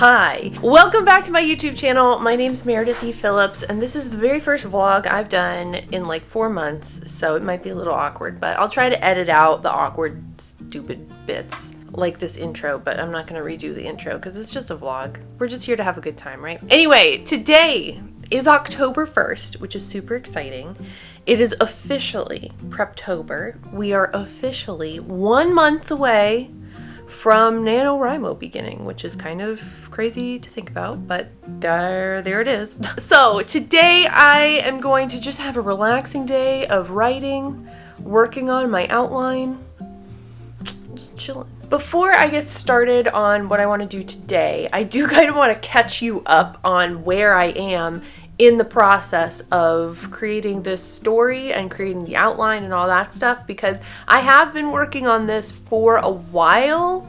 Hi, welcome back to my YouTube channel. My name's Meredith Phillips, and this is the very first vlog I've done in like 4 months, so it might be a little awkward, but I'll try to edit out the awkward, stupid bits like this intro, but I'm not going to redo the intro because it's just a vlog. We're just here to have a good time, right? Anyway, today is October 1st, which is super exciting. It is officially Preptober. We are officially 1 month away from NaNoWriMo beginning, which is kind of crazy to think about, but there it is. So today I am going to just have a relaxing day of writing, working on my outline, just chilling. Before I get started on what I want to do today, I do kind of want to catch you up on where I am in the process of creating this story and creating the outline and all that stuff, because I have been working on this for a while.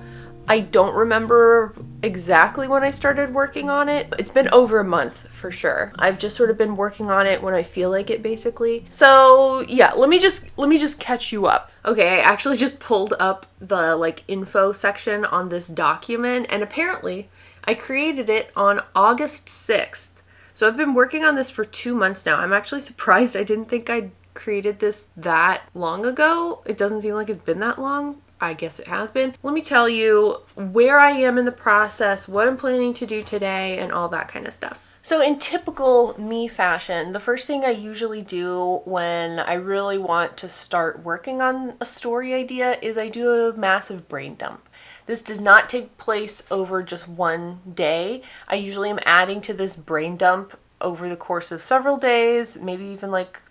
I don't remember exactly when I started working on it. It's been over a month for sure. I've just sort of been working on it when I feel like it, basically. So yeah, let me just catch you up. Okay, I actually just pulled up the info section on this document, and apparently I created it on August 6th. So I've been working on this for 2 months now. I'm actually surprised. I didn't think I'd created this that long ago. It doesn't seem like it's been that long. I guess it has been. Let me tell you where I am in the process, what I'm planning to do today, and all that kind of stuff. So in typical me fashion, the first thing I usually do when I really want to start working on a story idea is I do a massive brain dump. This does not take place over just one day. I usually am adding to this brain dump over the course of several days, maybe even like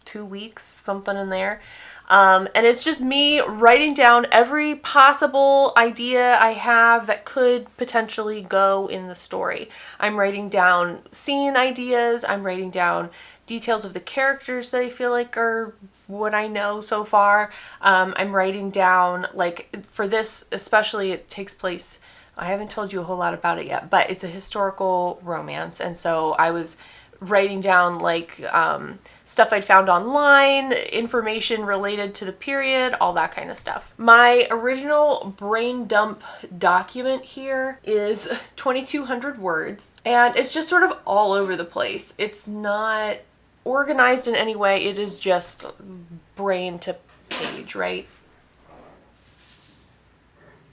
2 weeks, something in there. And it's just me writing down every possible idea I have that could potentially go in the story. I'm writing down scene ideas. I'm writing down details of the characters that I feel like are what I know so far. I'm writing down, like for this especially, it takes place, I haven't told you a whole lot about it yet, but it's a historical romance. And so I was writing down stuff I'd found online, information related to the period, all that kind of stuff. My original brain dump document here is 2,200 words, and it's just sort of all over the place. It's not organized in any way. It is just brain to page, right?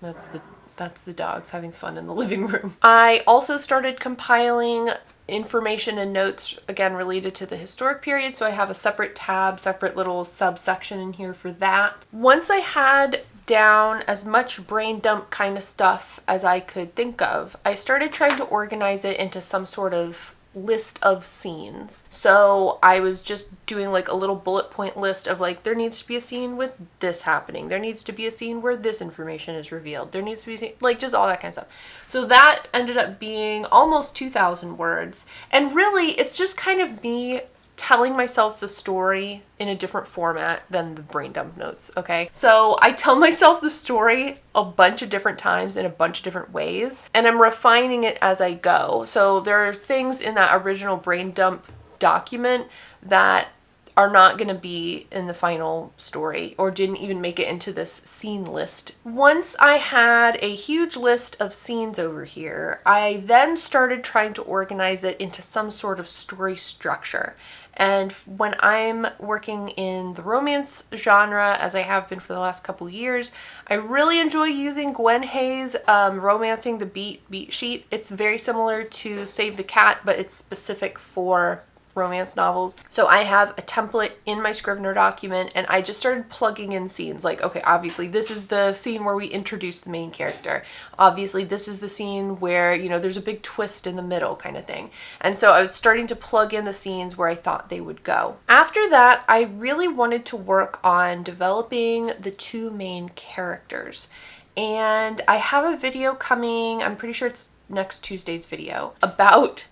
That's the dogs having fun in the living room. I also started compiling information and notes, again, related to the historic period. So I have a separate tab, separate little subsection in here for that. Once I had down as much brain dump kind of stuff as I could think of, I started trying to organize it into some sort of list of scenes. So I was just doing like a little bullet point list of like, there needs to be a scene with this happening. There needs to be a scene where this information is revealed. There needs to be a scene, like just all that kind of stuff. So that ended up being almost 2,000 words. And really, it's just kind of me telling myself the story in a different format than the brain dump notes, okay? So I tell myself the story a bunch of different times in a bunch of different ways, and I'm refining it as I go. So there are things in that original brain dump document that are not going to be in the final story or didn't even make it into this scene list. Once I had a huge list of scenes over here, I then started trying to organize it into some sort of story structure. And when I'm working in the romance genre, as I have been for the last couple years, I really enjoy using Gwen Hay's Romancing the Beat sheet. It's very similar to Save the Cat, but it's specific for romance novels. So I have a template in my Scrivener document, and I just started plugging in scenes. Like, okay, obviously this is the scene where we introduce the main character. Obviously this is the scene where, you know, there's a big twist in the middle kind of thing. And so I was starting to plug in the scenes where I thought they would go. After that, I really wanted to work on developing the two main characters. And I have a video coming, I'm pretty sure it's next Tuesday's video, about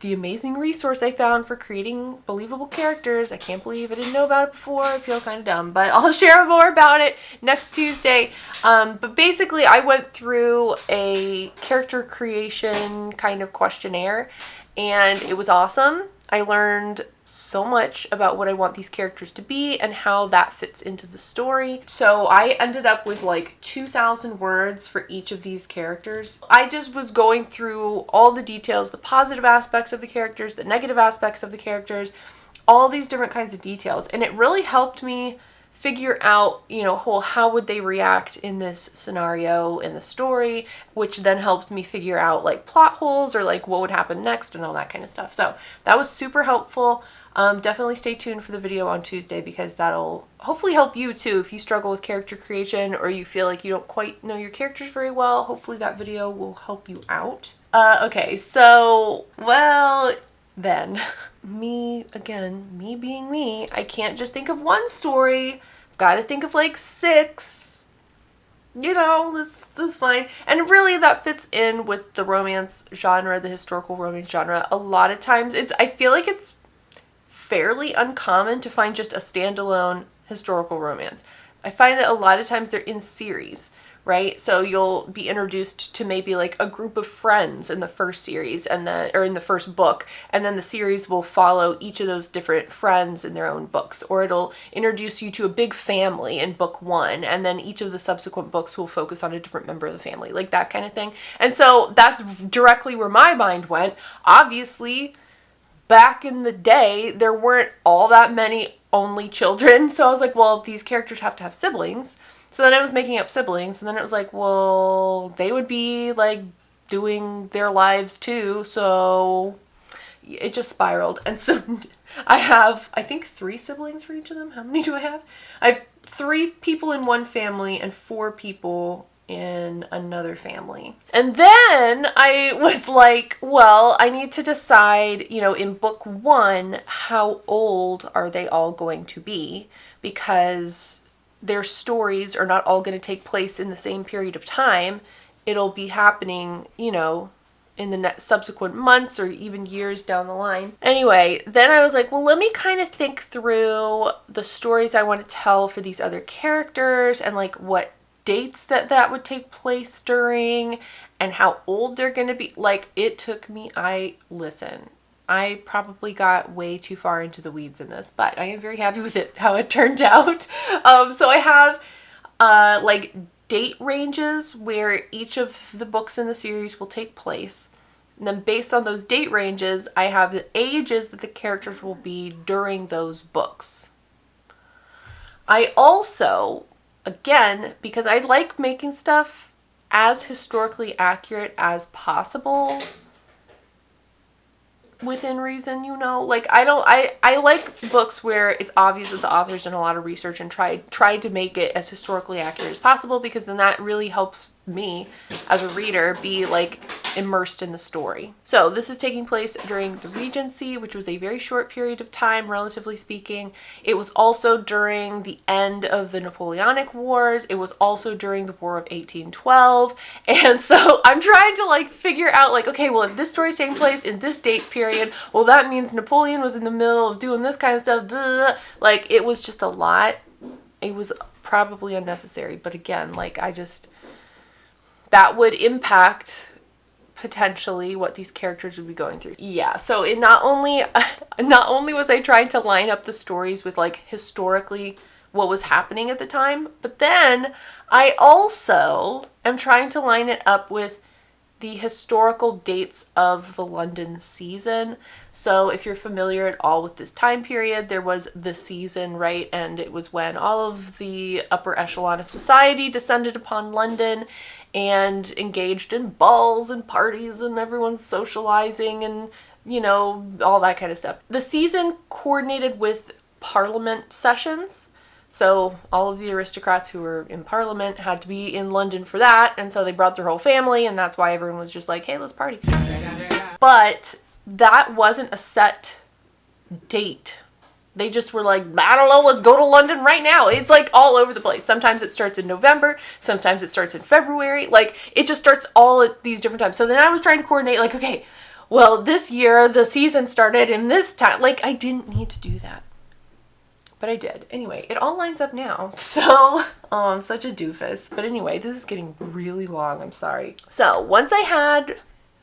the amazing resource I found for creating believable characters. I can't believe I didn't know about it before. I feel kind of dumb, but I'll share more about it next Tuesday. But basically, I went through a character creation kind of questionnaire, and it was awesome. I learned so much about what I want these characters to be and how that fits into the story. So I ended up with like 2,000 words for each of these characters. I just was going through all the details, the positive aspects of the characters, the negative aspects of the characters, all these different kinds of details. And it really helped me figure out, you know, how would they react in this scenario in the story, which then helped me figure out like plot holes or like what would happen next and all that kind of stuff. So that was super helpful. Definitely stay tuned for the video on Tuesday, because that'll hopefully help you too if you struggle with character creation or you feel like you don't quite know your characters very well. Hopefully that video will help you out. Okay, so, well, then me being me, I can't just think of one story. I've got to think of like 6. You know, that's fine. And really that fits in with the romance genre, the historical romance genre. A lot of times I feel like it's fairly uncommon to find just a standalone historical romance. I find that a lot of times they're in series, right? So you'll be introduced to maybe like a group of friends in the first series or in the first book, and then the series will follow each of those different friends in their own books, or it'll introduce you to a big family in book 1, and then each of the subsequent books will focus on a different member of the family, like that kind of thing. And so that's directly where my mind went. Obviously, back in the day, there weren't all that many only children. So I was like, well, these characters have to have siblings. So then I was making up siblings, and then it was like, well, they would be like doing their lives too. So it just spiraled. And so I have, I think, 3 siblings for each of them. How many do I have? I have 3 people in one family and 4 people in another family. And then I was like, well, I need to decide, you know, in book 1, how old are they all going to be? Because their stories are not all going to take place in the same period of time. It'll be happening, you know, in the next subsequent months or even years down the line. Anyway, then I was like, well, let me kind of think through the stories I want to tell for these other characters and like what dates that would take place during and how old they're going to be. Like, it took me, I probably got way too far into the weeds in this, but I am very happy with it, how it turned out. So I have like date ranges where each of the books in the series will take place. And then based on those date ranges, I have the ages that the characters will be during those books. I also, again, because I like making stuff as historically accurate as possible, within reason, you know, like I like books where it's obvious that the author's done a lot of research and tried to make it as historically accurate as possible, because then that really helps me as a reader be like immersed in the story. So this is taking place during the Regency, which was a very short period of time, relatively speaking. It was also during the end of the Napoleonic Wars. It was also during the War of 1812. And so I'm trying to like figure out like, okay, well, if this story is taking place in this date period, well, that means Napoleon was in the middle of doing this kind of stuff. Like, it was just a lot. It was probably unnecessary, but again, like, that would impact potentially what these characters would be going through. Yeah, so it not only was I trying to line up the stories with like historically what was happening at the time, but then I also am trying to line it up with the historical dates of the London season. So if you're familiar at all with this time period, there was the season, right? And it was when all of the upper echelon of society descended upon London and engaged in balls and parties, and everyone's socializing and, you know, all that kind of stuff. The season coordinated with Parliament sessions. So all of the aristocrats who were in Parliament had to be in London for that, and so they brought their whole family, and that's why everyone was just like, hey, let's party. But that wasn't a set date. They just were like, I don't know, let's go to London right now. It's like all over the place. Sometimes it starts in November. Sometimes it starts in February. Like, it just starts all at these different times. So then I was trying to coordinate, like, okay, well, this year the season started in this time. Like, I didn't need to do that. But I did. Anyway, it all lines up now. So, oh, I'm such a doofus. But anyway, this is getting really long. I'm sorry. So once I had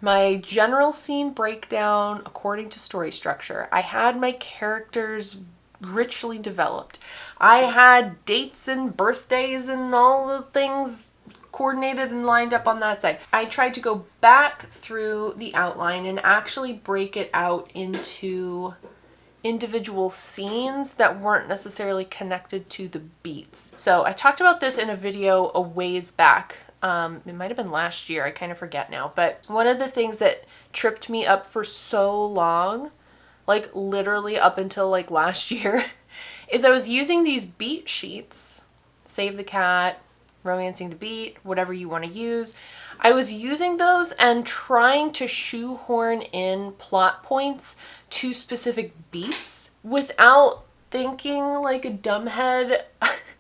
my general scene breakdown according to story structure. I had my characters richly developed. I had dates and birthdays and all the things coordinated and lined up on that side. I tried to go back through the outline and actually break it out into individual scenes that weren't necessarily connected to the beats. So I talked about this in a video a ways back. It might have been last year, I kind of forget now, but one of the things that tripped me up for so long, like literally up until like last year, is I was using these beat sheets, Save the Cat, Romancing the Beat, whatever you want to use. I was using those and trying to shoehorn in plot points to specific beats without thinking like a dumbhead.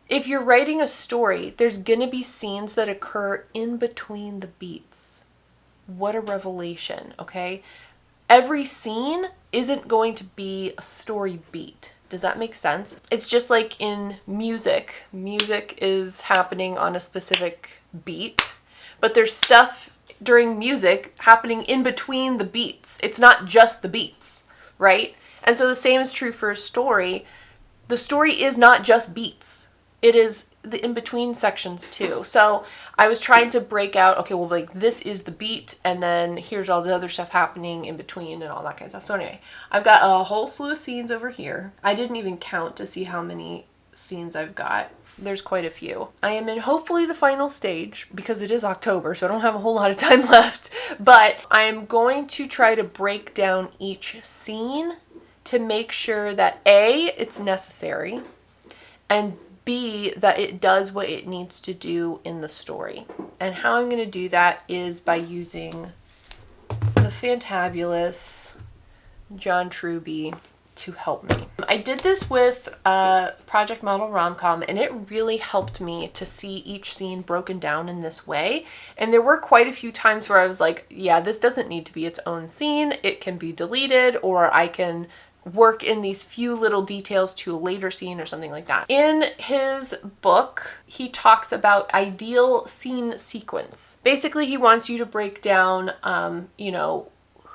If you're writing a story, there's gonna be scenes that occur in between the beats. What a revelation, okay? Every scene isn't going to be a story beat. Does that make sense? It's just like in music. Music is happening on a specific beat, but there's stuff during music happening in between the beats. It's not just the beats, right? And so the same is true for a story. The story is not just beats. It is the in-between sections too. So I was trying to break out, okay, well, like this is the beat and then here's all the other stuff happening in between and all that kind of stuff. So anyway, I've got a whole slew of scenes over here. I didn't even count to see how many scenes I've got. There's quite a few. I am in hopefully the final stage because it is October, so I don't have a whole lot of time left, but I am going to try to break down each scene to make sure that A, it's necessary, and B, that it does what it needs to do in the story. And how I'm going to do that is by using the fantabulous John Truby to help me. I did this with Project Model Rom-Com, and it really helped me to see each scene broken down in this way. And there were quite a few times where I was like, yeah, this doesn't need to be its own scene. It can be deleted, or I can work in these few little details to a later scene or something like that. In his book, he talks about ideal scene sequence. Basically, he wants you to break down,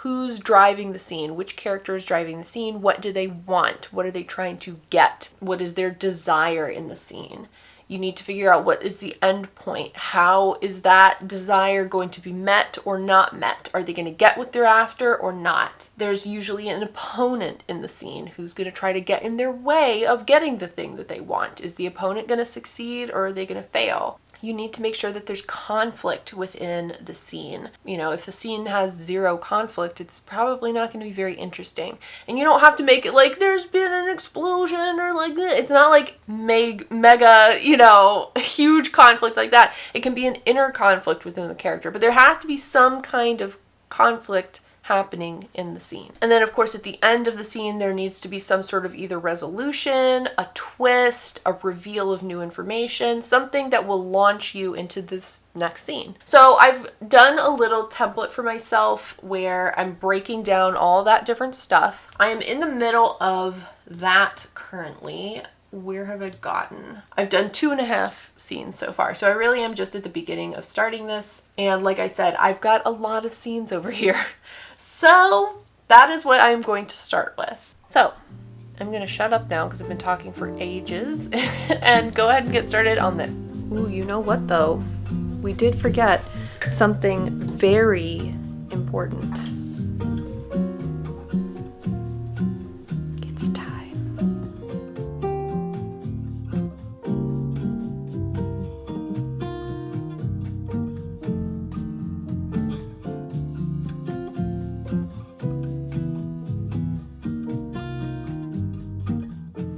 who's driving the scene, which character is driving the scene, what do they want, what are they trying to get, what is their desire in the scene. You need to figure out what is the end point. How is that desire going to be met or not met? Are they going to get what they're after or not? There's usually an opponent in the scene who's going to try to get in their way of getting the thing that they want. Is the opponent going to succeed or are they going to fail? You need to make sure that there's conflict within the scene. You know, if a scene has zero conflict, it's probably not going to be very interesting. And you don't have to make it like there's been an explosion or like this. It's not like mega, huge conflict like that. It can be an inner conflict within the character, but there has to be some kind of conflict happening in the scene. And then of course at the end of the scene there needs to be some sort of either resolution, a twist, a reveal of new information, something that will launch you into this next scene. So I've done a little template for myself where I'm breaking down all that different stuff. I am in the middle of that currently. Where have I gotten? I've done 2.5 scenes so far. So I really am just at the beginning of starting this. And like I said, I've got a lot of scenes over here. So that is what I'm going to start with. So I'm going to shut up now because I've been talking for ages and go ahead and get started on this. Ooh, you know what though? We did forget something very important. It's time.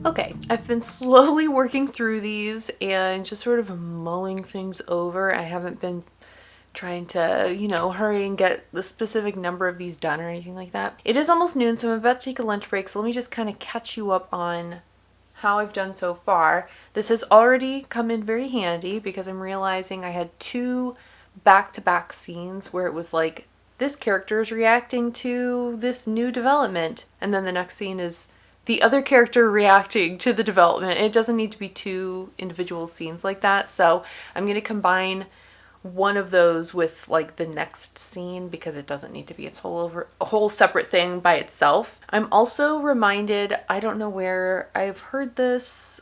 Okay, I've been slowly working through these and just sort of mulling things over. I haven't been trying to, hurry and get the specific number of these done or anything like that. It is almost noon, so I'm about to take a lunch break, so let me just kind of catch you up on how I've done so far. This has already come in very handy because I'm realizing I had 2 back-to-back scenes where it was like, this character is reacting to this new development, and then the next scene is the other character reacting to the development. It doesn't need to be 2 individual scenes like that. So I'm going to combine one of those with like the next scene because it doesn't need to be its a whole separate thing by itself. I'm also reminded, I don't know where I've heard this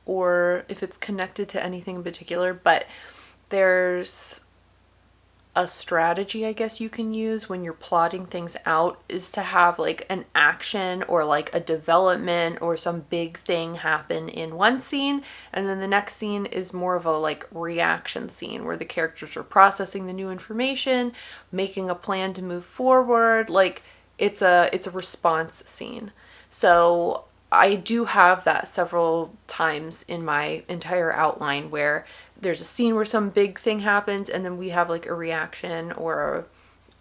or if it's connected to anything in particular, but there's a strategy I guess you can use when you're plotting things out is to have like an action or like a development or some big thing happen in one scene, and then the next scene is more of a like reaction scene where the characters are processing the new information, making a plan to move forward. Like it's a response scene. So I do have that several times in my entire outline where there's a scene where some big thing happens and then we have like a reaction or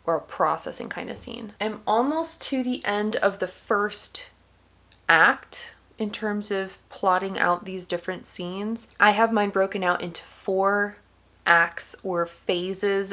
a processing kind of scene. I'm almost to the end of the first act in terms of plotting out these different scenes. I have mine broken out into 4 acts or phases.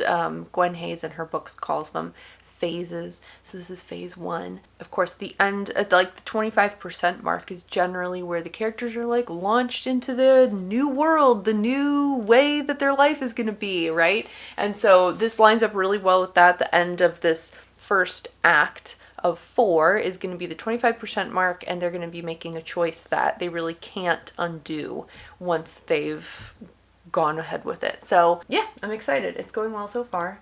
Gwen Hayes in her books calls them phases. So this is phase 1. Of course, the end at like the 25% mark is generally where the characters are like launched into the new world, the new way that their life is going to be, right? And so this lines up really well with that. The end of this first act of 4 is going to be the 25% mark, and they're going to be making a choice that they really can't undo once they've gone ahead with it. So yeah, I'm excited. It's going well so far.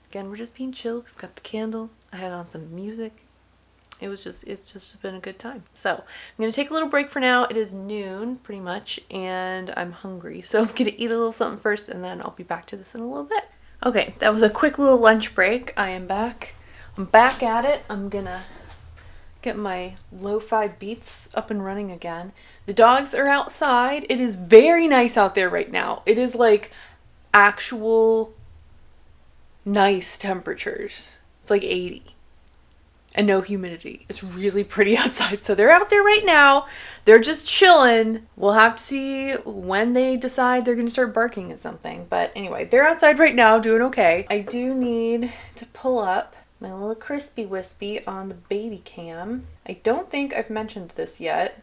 Again, we're just being chill. We've got the candle. I had on some music. It's just been a good time. So I'm going to take a little break for now. It is noon pretty much, and I'm hungry. So I'm going to eat a little something first, and then I'll be back to this in a little bit. Okay, that was a quick little lunch break. I am back. I'm back at it. I'm going to get my lo-fi beats up and running again. The dogs are outside. It is very nice out there right now. It is like actual nice temperatures. It's like 80 and no humidity. It's really pretty outside. So they're out there right now. They're just chilling. We'll have to see when they decide they're going to start barking at something. But anyway, they're outside right now doing okay. I do need to pull up my little crispy wispy on the baby cam. I don't think I've mentioned this yet,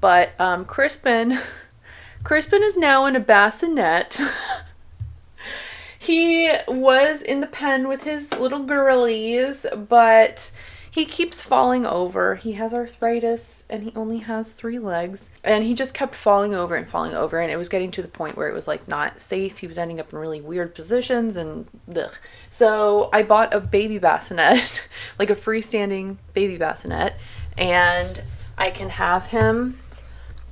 but Crispin is now in a bassinet. He was in the pen with his little girlies, but he keeps falling over. He has arthritis and he only has 3 legs, and he just kept falling over, and it was getting to the point where it was like not safe. He was ending up in really weird positions and ugh. So I bought a baby bassinet, like a freestanding baby bassinet, and I can have him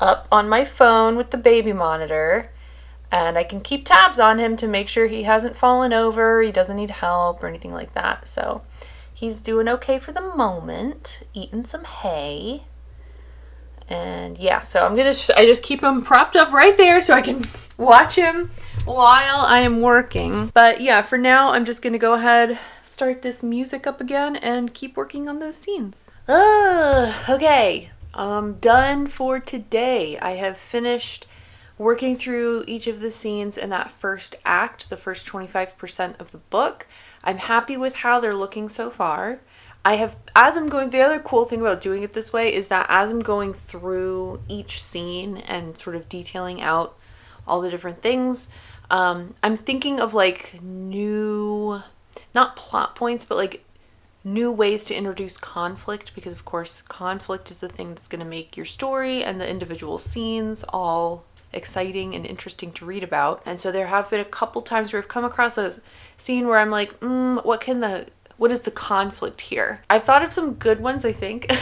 up on my phone with the baby monitor. And I can keep tabs on him to make sure he hasn't fallen over, he doesn't need help or anything like that. So he's doing okay for the moment, eating some hay. And yeah, so I just keep him propped up right there so I can watch him while I am working. But yeah, for now, I'm just going to go ahead, start this music up again and keep working on those scenes. Okay, I'm done for today. I have finished working through each of the scenes in that first act, the first 25% of the book. I'm happy with how they're looking so far. The other cool thing about doing it this way is that as I'm going through each scene and sort of detailing out all the different things, I'm thinking of like new, not plot points, but like new ways to introduce conflict, because of course conflict is the thing that's going to make your story and the individual scenes all exciting and interesting to read about. And so there have been a couple times where I've come across a scene where I'm like, what is the conflict here? I've thought of some good ones, I think.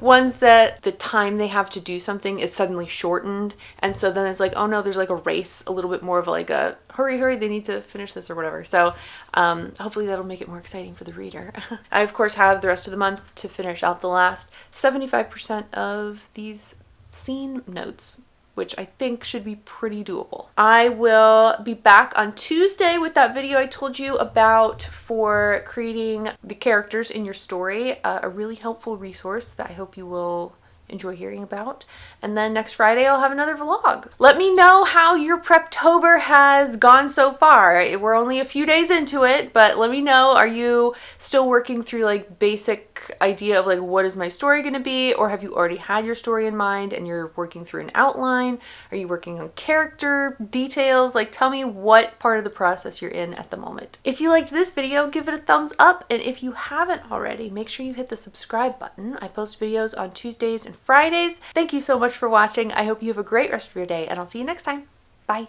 Ones that the time they have to do something is suddenly shortened. And so then it's like, oh no, there's like a race, a little bit more of like a hurry, they need to finish this or whatever. So hopefully that'll make it more exciting for the reader. I, of course, have the rest of the month to finish out the last 75% of these scene notes, which I think should be pretty doable. I will be back on Tuesday with that video I told you about for creating the characters in your story, a really helpful resource that I hope you will enjoy hearing about. And then next Friday I'll have another vlog. Let me know how your Preptober has gone so far. We're only a few days into it, but let me know, are you still working through like basic idea of like what is my story going to be, or have you already had your story in mind and you're working through an outline? Are you working on character details? Like tell me what part of the process you're in at the moment. If you liked this video, give it a thumbs up, and if you haven't already, make sure you hit the subscribe button. I post videos on Tuesdays and Fridays. Thank you so much for watching. I hope you have a great rest of your day, and I'll see you next time. Bye.